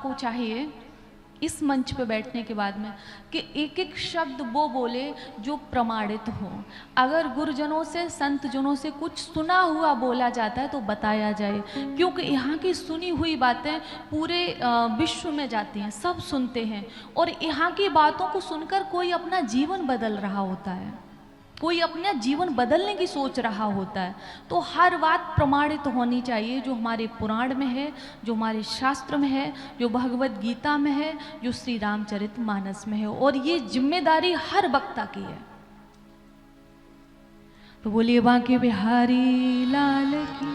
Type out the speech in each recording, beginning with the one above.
को चाहिए इस मंच पे बैठने के बाद में कि एक एक शब्द वो बोले जो प्रमाणित हो। अगर गुरुजनों से, संतजनों से कुछ सुना हुआ बोला जाता है तो बताया जाए, क्योंकि यहाँ की सुनी हुई बातें पूरे विश्व में जाती हैं, सब सुनते हैं, और यहाँ की बातों को सुनकर कोई अपना जीवन बदल रहा होता है, कोई अपना जीवन बदलने की सोच रहा होता है। तो हर बात प्रमाणित होनी चाहिए, जो हमारे पुराण में है, जो हमारे शास्त्र में है, जो भगवत गीता में है, जो श्री रामचरितमानस में है, और ये जिम्मेदारी हर वक्ता की है। तो बोलिए बांके बिहारी लाल की,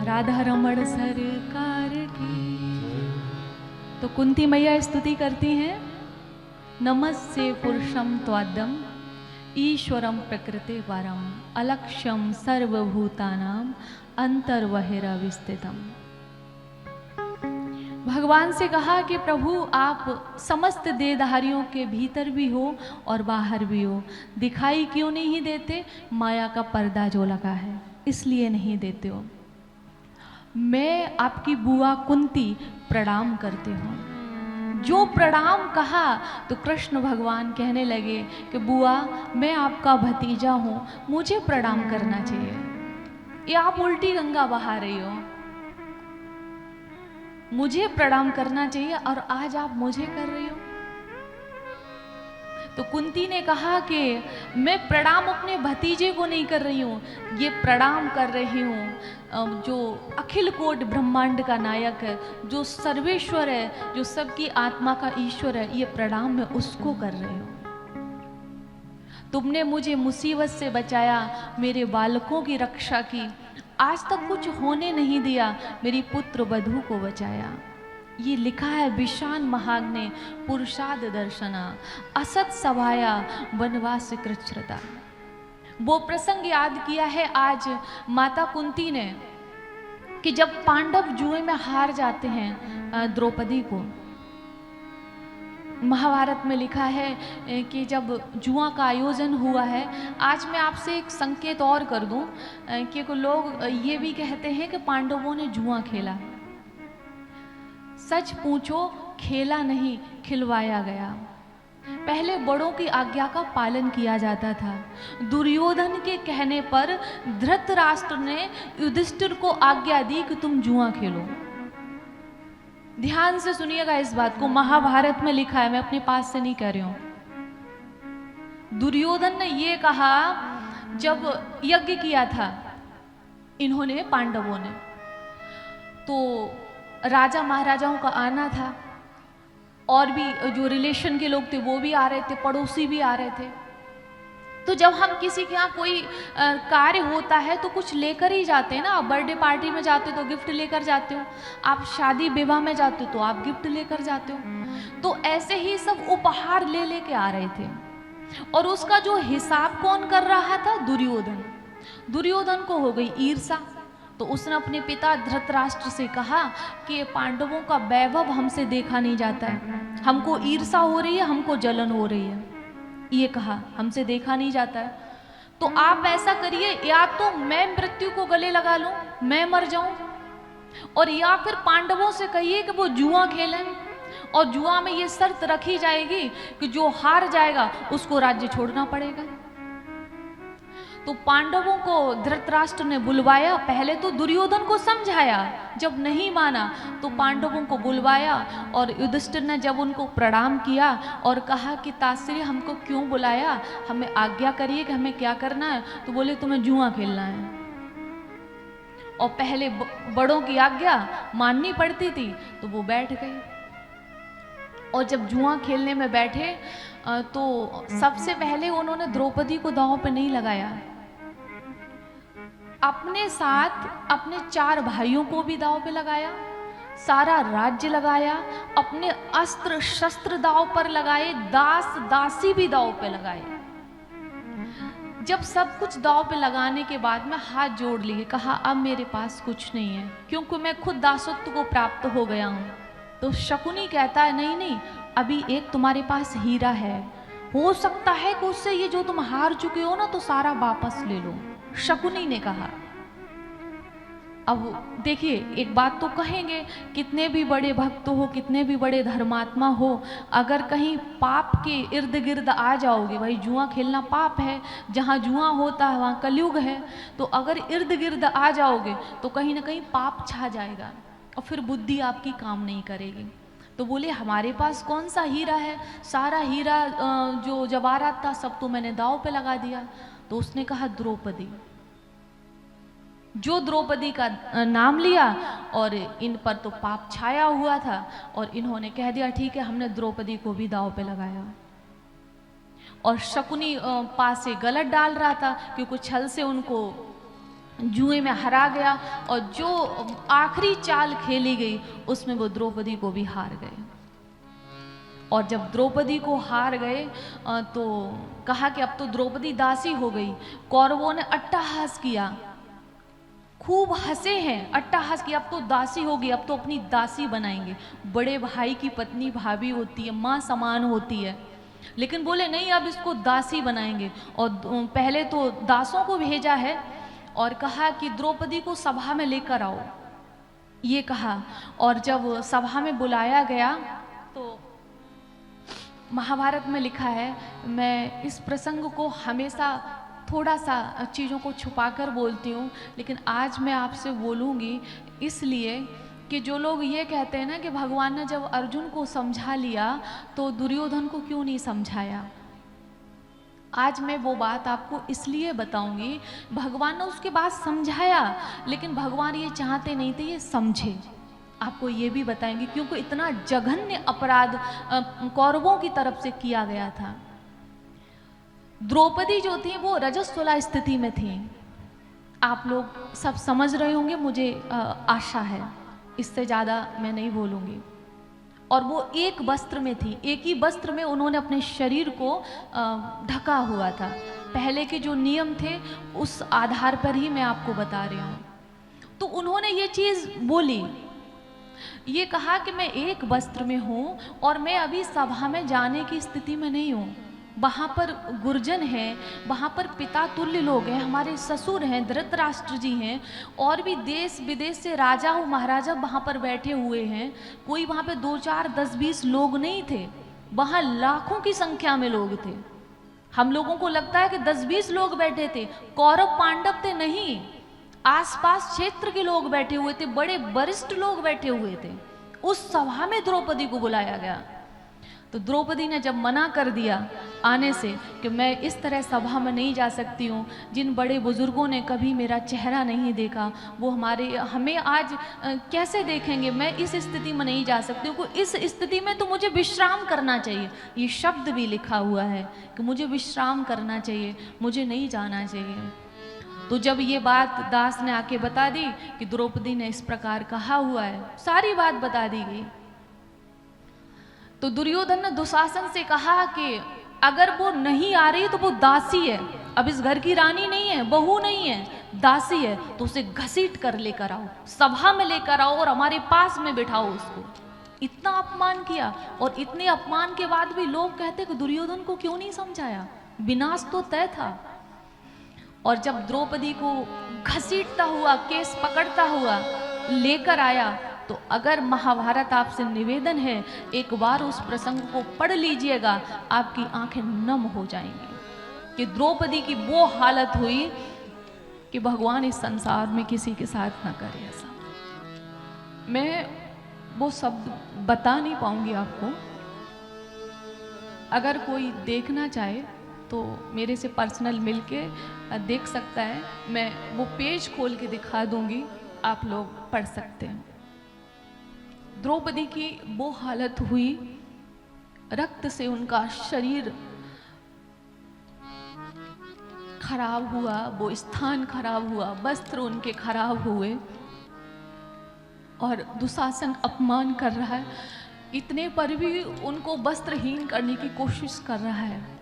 राधा रमण सरकार की। तो कुंती मैया स्तुति करती हैं, नमस्ते पुरुषम त्वाद्यम ईश्वरम प्रकृति परम अलक्ष्यम सर्वभूतानाम अंतर्बहिर्विस्थितम। भगवान से कहा कि प्रभु आप समस्त देहधारियों के भीतर भी हो और बाहर भी हो, दिखाई क्यों नहीं देते? माया का पर्दा जो लगा है इसलिए नहीं देते हो। मैं आपकी बुआ कुंती प्रणाम करती हूँ। जो प्रणाम कहा तो कृष्ण भगवान कहने लगे कि बुआ मैं आपका भतीजा हूँ, मुझे प्रणाम करना चाहिए। ये आप उल्टी गंगा बहा रही हो, मुझे प्रणाम करना चाहिए और आज आप मुझे कर रही हो। तो कुंती ने कहा कि मैं प्रणाम अपने भतीजे को नहीं कर रही हूँ, ये प्रणाम कर रही हूँ जो अखिल कोट ब्रह्मांड का नायक है, जो सर्वेश्वर है, जो सबकी आत्मा का ईश्वर है, ये प्रणाम मैं उसको कर रही हूँ। तुमने मुझे मुसीबत से बचाया, मेरे बालकों की रक्षा की, आज तक कुछ होने नहीं दिया, मेरी पुत्र वधू को बचाया। ये लिखा है विशान महाग्ने पुरुषाद दर्शना असत सभाया वनवास कृच्छ्रता। वो प्रसंग याद किया है आज माता कुंती ने कि जब पांडव जुए में हार जाते हैं द्रौपदी को। महाभारत में लिखा है कि जब जुआ का आयोजन हुआ है, आज मैं आपसे एक संकेत और कर दूं कि लोग ये भी कहते हैं कि पांडवों ने जुआ खेला। सच पूछो, खेला नहीं, खिलवाया गया। पहले बड़ों की आज्ञा का पालन किया जाता था। दुर्योधन के कहने पर धृतराष्ट्र ने युधिष्ठिर को आज्ञा दी कि तुम जुआ खेलो। ध्यान से सुनिएगा इस बात को, महाभारत में लिखा है, मैं अपने पास से नहीं कह रही हूं। दुर्योधन ने ये कहा, जब यज्ञ किया था इन्होंने पांडवों ने, तो राजा महाराजाओं का आना था, और भी जो रिलेशन के लोग थे वो भी आ रहे थे, पड़ोसी भी आ रहे थे। तो जब हम किसी के यहाँ कोई कार्य होता है तो कुछ लेकर ही जाते हैं ना। आप बर्थडे पार्टी में जाते हो तो गिफ्ट लेकर जाते हो, आप शादी विवाह में जाते हो तो आप गिफ्ट लेकर जाते हो। तो ऐसे ही सब उपहार ले लेके आ रहे थे, और उसका जो हिसाब कौन कर रहा था? दुर्योधन। दुर्योधन को हो गई ईर्षा, तो उसने अपने पिता धृतराष्ट्र से कहा कि पांडवों का वैभव हमसे देखा नहीं जाता है, हमको ईर्षा हो रही है, हमको जलन हो रही है। ये कहा हमसे देखा नहीं जाता है, तो आप ऐसा करिए, या तो मैं मृत्यु को गले लगा लूं, मैं मर जाऊं, और या फिर पांडवों से कहिए कि वो जुआ खेलें, और जुआ में ये शर्त रखी जाएगी कि जो हार जाएगा उसको राज्य छोड़ना पड़ेगा। तो पांडवों को धृतराष्ट्र ने बुलवाया। पहले तो दुर्योधन को समझाया, जब नहीं माना तो पांडवों को बुलवाया, और युधिष्ठिर ने जब उनको प्रणाम किया और कहा कि ताश्री हमको क्यों बुलाया, हमें आज्ञा करिए कि हमें क्या करना है, तो बोले तुम्हें जुआ खेलना है। और पहले बड़ों की आज्ञा माननी पड़ती थी, तो वो बैठ गए। और जब जुआ खेलने में बैठे तो सबसे पहले उन्होंने द्रौपदी को दांव पे नहीं लगाया, अपने साथ अपने 4 भाइयों को भी दांव पे लगाया, सारा राज्य लगाया, अपने अस्त्र शस्त्र दांव पर लगाए, दास दासी भी दांव पे लगाए। जब सब कुछ दांव पे लगाने के बाद में हाथ जोड़ लिए, कहा अब मेरे पास कुछ नहीं है, क्योंकि मैं खुद दासत्व को प्राप्त हो गया हूं। तो शकुनी कहता है नहीं नहीं, अभी एक तुम्हारे पास हीरा है, हो सकता है कि उससे ये जो तुम हार चुके हो ना, तो सारा वापस ले लो। शकुनी ने कहा। अब देखिए, एक बात तो कहेंगे, कितने भी बड़े भक्त हो, कितने भी बड़े धर्मात्मा हो, अगर कहीं पाप के इर्द गिर्द आ जाओगे, भाई जुआ खेलना पाप है, जहाँ जुआ होता है वहाँ कलयुग है, तो अगर इर्द गिर्द आ जाओगे तो कहीं ना कहीं पाप छा जाएगा और फिर बुद्धि आपकी काम नहीं करेगी। तो बोले हमारे पास कौन सा हीरा है, सारा हीरा जो जवाहरात था सब तो मैंने दांव पे लगा दिया। तो उसने कहा द्रौपदी, जो द्रौपदी का नाम लिया और इन पर तो पाप छाया हुआ था और इन्होंने कह दिया ठीक है, हमने द्रौपदी को भी दांव पे लगाया। और शकुनी पास से गलत डाल रहा था क्योंकि छल से उनको जुए में हरा गया और जो आखिरी चाल खेली गई उसमें वो द्रौपदी को भी हार गए। और जब द्रौपदी को हार गए तो कहा कि अब तो द्रौपदी दासी हो गई। कौरवों ने अट्टहास किया, खूब हंसे हैं, अट्टहास किया, अब तो दासी होगी, अब तो अपनी दासी बनाएंगे। बड़े भाई की पत्नी भाभी होती है, माँ समान होती है, लेकिन बोले नहीं अब इसको दासी बनाएंगे। और पहले तो दासों को भेजा है और कहा कि द्रौपदी को सभा में लेकर आओ, ये कहा। और जब सभा में बुलाया गया तो महाभारत में लिखा है, मैं इस प्रसंग को हमेशा थोड़ा सा चीज़ों को छुपाकर बोलती हूँ, लेकिन आज मैं आपसे बोलूँगी इसलिए कि जो लोग ये कहते हैं ना कि भगवान ने जब अर्जुन को समझा लिया तो दुर्योधन को क्यों नहीं समझाया। आज मैं वो बात आपको इसलिए बताऊंगी, भगवान ने उसके बाद समझाया लेकिन भगवान ये चाहते नहीं थे ये समझे। आपको ये भी बताएंगे क्योंकि इतना जघन्य अपराध कौरवों की तरफ से किया गया था। द्रौपदी जो थी वो रजस्वला स्थिति में थी, आप लोग सब समझ रहे होंगे, मुझे आशा है, इससे ज़्यादा मैं नहीं बोलूँगी। और वो एक वस्त्र में थी, एक ही वस्त्र में उन्होंने अपने शरीर को ढका हुआ था। पहले के जो नियम थे उस आधार पर ही मैं आपको बता रही हूँ। तो उन्होंने ये चीज़ बोली, ये कहा कि मैं एक वस्त्र में हूँ और मैं अभी सभा में जाने की स्थिति में नहीं हूँ। वहाँ पर गुर्जन हैं, वहाँ पर पिता तुल्य लोग हैं, हमारे ससुर हैं, धृतराष्ट्र जी हैं, और भी देश विदेश से राजा और महाराजा वहाँ पर बैठे हुए हैं। कोई वहाँ पे 2 4 10 20 लोग नहीं थे, वहाँ लाखों की संख्या में लोग थे। हम लोगों को लगता है कि 10 20 लोग बैठे थे, कौरव पांडव थे नहीं, आसपास क्षेत्र के लोग बैठे हुए थे, बड़े वरिष्ठ लोग बैठे हुए थे। उस सभा में द्रौपदी को बुलाया गया। तो द्रौपदी ने जब मना कर दिया आने से कि मैं इस तरह सभा में नहीं जा सकती हूँ, जिन बड़े बुजुर्गों ने कभी मेरा चेहरा नहीं देखा वो हमें आज कैसे देखेंगे, मैं इस स्थिति में नहीं जा सकती हूँ, इस स्थिति में तो मुझे विश्राम करना चाहिए। ये शब्द भी लिखा हुआ है कि मुझे विश्राम करना चाहिए, मुझे नहीं जाना चाहिए। तो जब ये बात दास ने आके बता दी कि द्रौपदी ने इस प्रकार कहा हुआ है, सारी बात बता दी गई, तो दुर्योधन ने दुशासन से कहा कि अगर वो नहीं आ रही तो वो दासी है, अब इस घर की रानी नहीं है, बहू नहीं है, दासी है, तो उसे घसीट कर लेकर आओ, सभा में लेकर आओ और हमारे पास में बिठाओ उसको। इतना अपमान किया और इतने अपमान के बाद भी लोग कहते कि दुर्योधन को क्यों नहीं समझाया, विनाश तो तय था। और जब द्रौपदी को घसीटता हुआ, केस पकड़ता हुआ लेकर आया, तो अगर महाभारत आपसे निवेदन है एक बार उस प्रसंग को पढ़ लीजिएगा, आपकी आंखें नम हो जाएंगी कि द्रौपदी की वो हालत हुई कि भगवान इस संसार में किसी के साथ ना करे ऐसा। मैं वो शब्द बता नहीं पाऊंगी आपको, अगर कोई देखना चाहे तो मेरे से पर्सनल मिलके देख सकता है, मैं वो पेज खोल के दिखा दूंगी, आप लोग पढ़ सकते हैं। द्रौपदी की वो हालत हुई, रक्त से उनका शरीर खराब हुआ, वो स्थान खराब हुआ, वस्त्र उनके खराब हुए और दुशासन अपमान कर रहा है, इतने पर भी उनको वस्त्रहीन करने की कोशिश कर रहा है।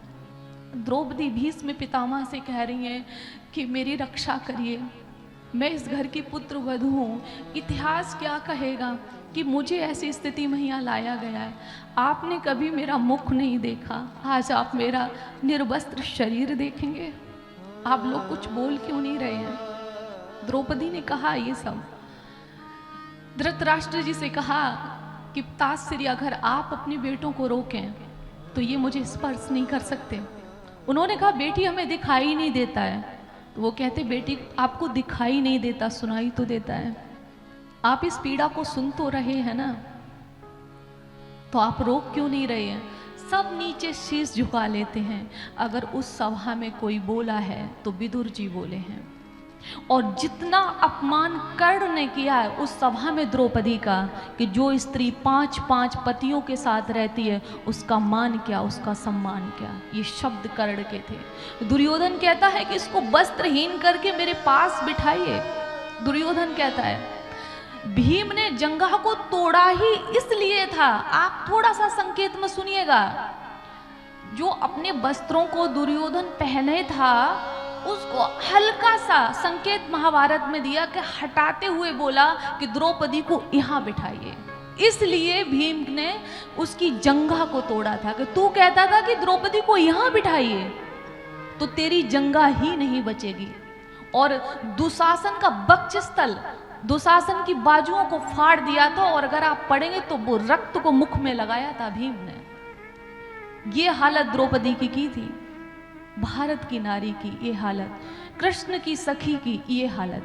द्रौपदी भीष्म पितामह से कह रही है कि मेरी रक्षा करिए, मैं इस घर की पुत्र वधू हूँ, इतिहास क्या कहेगा कि मुझे ऐसी स्थिति में यहाँ लाया गया है, आपने कभी मेरा मुख नहीं देखा, आज आप मेरा निर्वस्त्र शरीर देखेंगे, आप लोग कुछ बोल क्यों नहीं रहे हैं। द्रौपदी ने कहा ये सब, धृतराष्ट्र जी से कहा कि पिताश्री अगर आप अपने बेटों को रोकें तो ये मुझे स्पर्श नहीं कर सकते। उन्होंने कहा बेटी हमें दिखाई नहीं देता है। तो वो कहते बेटी आपको दिखाई नहीं देता, सुनाई तो देता है। आप इस पीड़ा को सुन तो रहे हैं ना, तो आप रोक क्यों नहीं रहे हैं? सब नीचे शीश झुका लेते हैं। अगर उस सभा में कोई बोला है तो विदुर जी बोले हैं। और जितना अपमान कर्ण ने किया है उस सभा में द्रौपदी का, कि जो स्त्री 5-5 पतियों के साथ रहती है उसका मान क्या, उसका सम्मान क्या, ये शब्द कर्ण के थे। दुर्योधन कहता है कि इसको वस्त्रहीन करके मेरे पास बिठाइए। दुर्योधन कहता है भीम ने जंघा को तोड़ा ही इसलिए था, आप थोड़ा सा संकेत में सुनिएगा, जो अपने वस्त्रों को दुर्योधन पहने था उसको हल्का सा संकेत महाभारत में दिया कि हटाते हुए बोला कि द्रौपदी को यहां बिठाइए। इसलिए भीम ने उसकी जंघा को तोड़ा था कि तू कहता था कि द्रौपदी को यहां बिठाइए तो तेरी जंघा ही नहीं बचेगी। और दुशासन का वक्षस्थल, दुशासन की बाजुओं को फाड़ दिया था, और अगर आप पढ़ेंगे तो वो रक्त को मुख में लगाया था भीम ने। ये हालत द्रौपदी की थी, भारत की नारी की ये हालत, कृष्ण की सखी की ये हालत।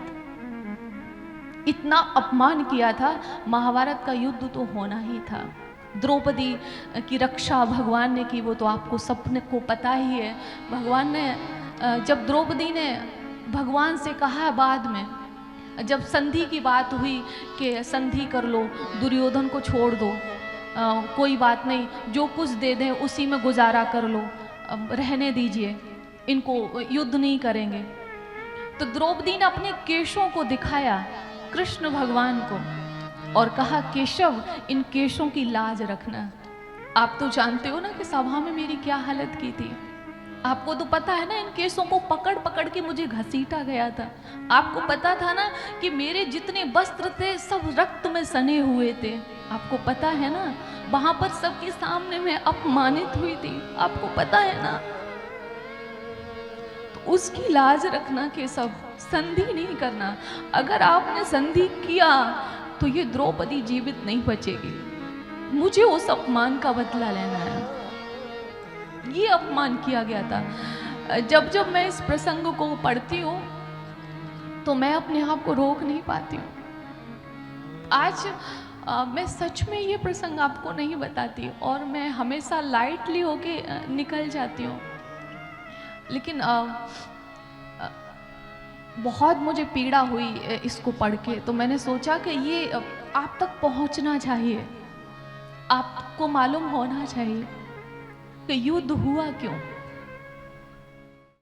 इतना अपमान किया था। महाभारत का युद्ध तो होना ही था। द्रौपदी की रक्षा भगवान ने की, वो तो आपको सबने को पता ही है। भगवान ने जब द्रौपदी ने भगवान से कहा बाद में, जब संधि की बात हुई कि संधि कर लो, दुर्योधन को छोड़ दो, कोई बात नहीं, जो कुछ दे दें उसी में गुजारा कर लो, रहने दीजिए, इनको युद्ध नहीं करेंगे। तो द्रौपदी ने अपने केशों को दिखाया कृष्ण भगवान को और कहा केशव इन केशों की लाज रखना। आप तो जानते हो ना कि सभा में मेरी क्या हालत की थी। आपको तो पता है ना, इन केसों को पकड़ पकड़ के मुझे घसीटा गया था। आपको पता था ना कि मेरे जितने वस्त्र थे सब रक्त में सने हुए थे। आपको पता है ना, वहां पर सबके सामने मैं अपमानित हुई थी। आपको पता है ना, तो उसकी लाज रखना के सब, संधि नहीं करना। अगर आपने संधि किया तो ये द्रौपदी जीवित नहीं बचेगी। मुझे उस अपमान का बदला लेना है। ये अपमान किया गया था। जब जब मैं इस प्रसंग को पढ़ती हूँ तो मैं अपने आप को रोक नहीं पाती हूँ। आज मैं सच में ये प्रसंग आपको नहीं बताती और मैं हमेशा लाइटली होके निकल जाती हूँ, लेकिन बहुत मुझे पीड़ा हुई इसको पढ़ के। तो मैंने सोचा कि ये आप तक पहुँचना चाहिए, आपको मालूम होना चाहिए कि युद्ध हुआ क्यों।